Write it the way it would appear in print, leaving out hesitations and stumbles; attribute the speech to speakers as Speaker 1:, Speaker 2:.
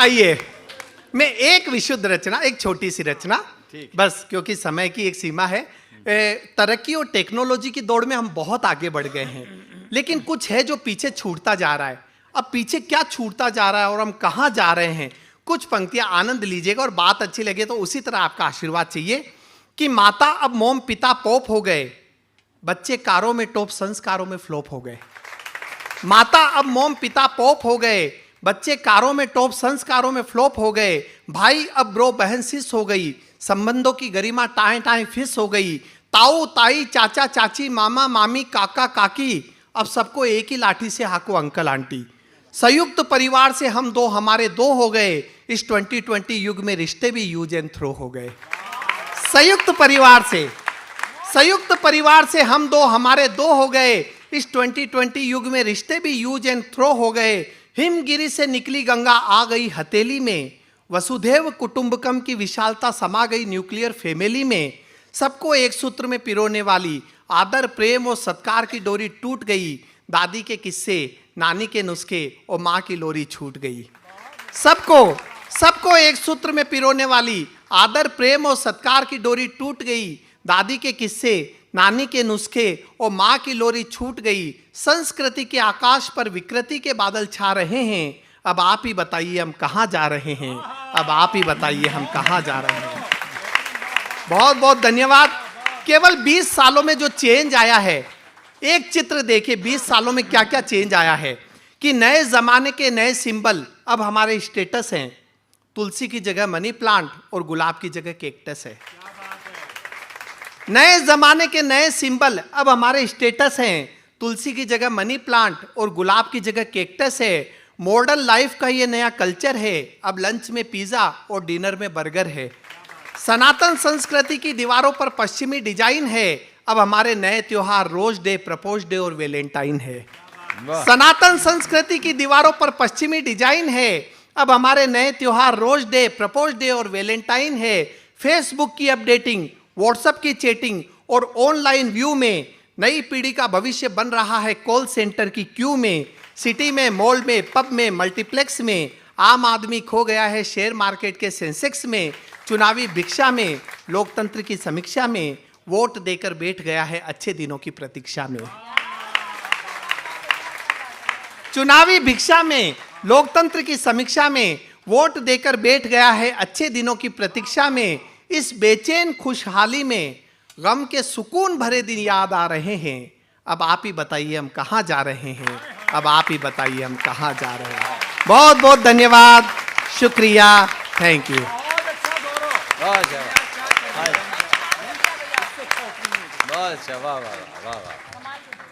Speaker 1: आइए, मैं एक विशुद्ध रचना, एक छोटी सी रचना, बस क्योंकि समय की एक सीमा है। तरक्की और टेक्नोलॉजी की दौड़ में हम बहुत आगे बढ़ गए हैं, लेकिन कुछ है जो पीछे छूटता जा रहा है। अब पीछे क्या छूटता जा रहा है और हम कहाँ जा रहे हैं, कुछ पंक्तियां आनंद लीजिएगा, और बात अच्छी लगे तो उसी तरह आपका आशीर्वाद चाहिए। कि माता अब मोम, पिता पॉप हो गए, बच्चे कारों में टॉप, संस्कारों में फ्लॉप हो गए। माता अब मोम, पिता पॉप हो गए, बच्चे कारों में टॉप, संस्कारों में फ्लॉप हो गए। भाई अब ब्रो, बहन सिस हो गई, संबंधों की गरिमा टाएं टाएं फिस हो गई। ताऊ ताई, चाचा चाची, मामा मामी, काका काकी, अब सबको एक ही लाठी से हाको अंकल आंटी। संयुक्त परिवार से हम दो हमारे दो हो गए, इस 2020 युग में रिश्ते भी यूज एंड थ्रो हो गए। संयुक्त परिवार से हम दो हमारे दो हो गए, इस 2020 युग में रिश्ते भी यूज एंड थ्रो हो गए। हिमगिरी से निकली गंगा आ गई हथेली में, वसुधैव कुटुंबकम की विशालता समा गई न्यूक्लियर फैमिली में। सबको एक सूत्र में पिरोने वाली आदर, प्रेम और सत्कार की डोरी टूट गई। दादी के किस्से, नानी के नुस्खे और माँ की लोरी छूट गई। सबको एक सूत्र में पिरोने वाली आदर, प्रेम और सत्कार की डोरी टूट गई। दादी के किस्से, नानी के नुस्खे और माँ की लोरी छूट गई। संस्कृति के आकाश पर विकृति के बादल छा रहे हैं। अब आप ही बताइए हम कहाँ जा रहे हैं, अब आप ही बताइए हम कहाँ जा रहे हैं। बहुत बहुत धन्यवाद। केवल 20 सालों में जो चेंज आया है, एक चित्र देखिए 20 सालों में क्या क्या चेंज आया है। कि नए जमाने के नए सिंबल अब हमारे स्टेटस हैं। तुलसी की जगह मनी प्लांट और गुलाब की जगह कैक्टस है। नए जमाने के नए सिंबल अब हमारे स्टेटस हैं। तुलसी की जगह मनी प्लांट और गुलाब की जगह कैक्टस है। मॉडर्न लाइफ का ये नया कल्चर है। अब लंच में पिज्जा और डिनर में बर्गर है। सनातन संस्कृति की दीवारों पर पश्चिमी डिजाइन है। अब हमारे नए त्योहार रोज डे, प्रपोज डे और वैलेंटाइन है। सनातन संस्कृति की दीवारों पर पश्चिमी डिजाइन है। अब हमारे नए त्योहार रोज डे, प्रपोज डे और वैलेंटाइन है। फेसबुक की अपडेटिंग, व्हाट्सएप की चैटिंग और ऑनलाइन व्यू में नई पीढ़ी का भविष्य बन रहा है कॉल सेंटर की क्यू में। सिटी में, मॉल में, पब में, मल्टीप्लेक्स में आम आदमी खो गया है शेयर मार्केट के सेंसेक्स में। चुनावी भिक्षा में, लोकतंत्र की समीक्षा में, वोट देकर बैठ गया है अच्छे दिनों की प्रतीक्षा में। चुनावी भिक्षा में, लोकतंत्र की समीक्षा में, वोट देकर बैठ गया है अच्छे दिनों की प्रतीक्षा में। इस बेचैन खुशहाली में गम के सुकून भरे दिन याद आ रहे हैं। अब आप ही बताइए हम कहाँ जा रहे हैं, अब आप ही बताइए हम कहाँ जा रहे हैं। बहुत बहुत धन्यवाद, शुक्रिया, थैंक यू।
Speaker 2: बहुत अच्छा, वाह वाह वाह वाह।